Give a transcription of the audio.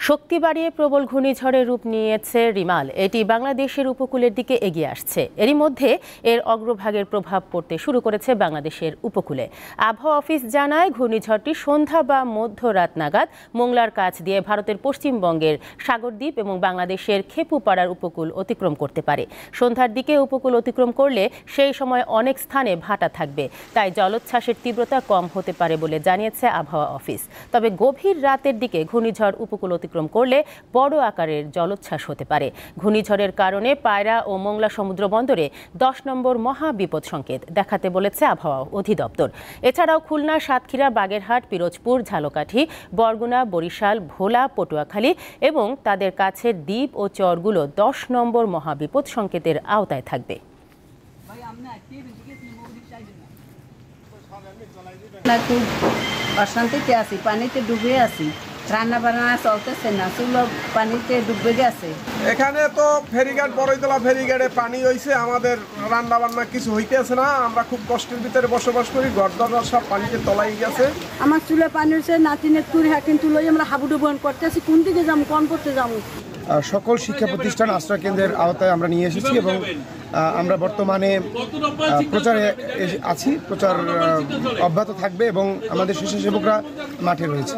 শক্তি বাড়িয়ে প্রবল ঘূর্ণিঝড়ের রূপ নিয়েছে রিমাল। এটি বাংলাদেশের উপকূলের দিকে এগিয়ে আসছে। এরই মধ্যে এর অগ্রভাগের প্রভাব পড়তে শুরু করেছে বাংলাদেশের উপকূলে। আবহাওয়া অফিস জানায়, ঘূর্ণিঝড়টি সন্ধ্যা বা মধ্যরাত নাগাদ মোংলার কাছ দিয়ে ভারতের পশ্চিমবঙ্গের সাগরদ্বীপ এবং বাংলাদেশের খেপুপাড়ার উপকূল অতিক্রম করতে পারে। সন্ধ্যার দিকে উপকূল অতিক্রম করলে সেই সময় অনেক স্থানে ভাটা থাকবে, তাই জলোচ্ছ্বাসের তীব্রতা কম হতে পারে বলে জানিয়েছে আবহাওয়া অফিস। তবে গভীর রাতের দিকে ঘূর্ণিঝড় উপকূল অতিক্রম করলে বড় আকারের জলোচ্ছ্বাস হতে পারে। ঘূর্ণিঝড়ের কারণে পায়রা ও মোংলা সমুদ্র বন্দরে 10 নম্বর মহা বিপদ সংকেত দেখাতে বলেছে আবহাওয়া অধিদপ্তর। এছাড়াও খুলনা, সাতক্ষীরা, বাগেরহাট, পিরোজপুর, ঝালকাঠি, বরগুনা, বরিশাল, ভোলা, পটুয়াখালী এবং তাদের কাছের দ্বীপ ও চরগুলো 10 নম্বর মহা বিপদ সংকেতের আওতায় থাকবে। খুব অশান্তিতে আছি, পানিতে ডুবে আছি, রান্না বান্না চলতেছে না, চুলো পানিতে ডুবে গেছে। এখানে তো ফেরিঘাট বড়ইতলা ফেরিঘাটে পানি হয়েছে, আমাদের রান্না বান্না কিছু হইতেছে না। আমরা খুব কষ্টের ভিতরে বসবাস করি, ঘরদর সব পানিতে তলাই গেছে। আমার চুলে পানি হয়েছে, নাতিনের তুই হ্যাঁ, কিন্তু লই আমরা হাবুডুবন করতেছি, কোন দিকে যাবো, কোন করতে যাবো। সকল শিক্ষা প্রতিষ্ঠান আশ্রয় কেন্দ্রের আওতায় আমরা নিয়ে এসেছি এবং আমরা বর্তমানে প্রচারে আছি। প্রচার অব্যাহত থাকবে এবং আমাদের স্বেচ্ছাসেবকরা মাঠে রয়েছে।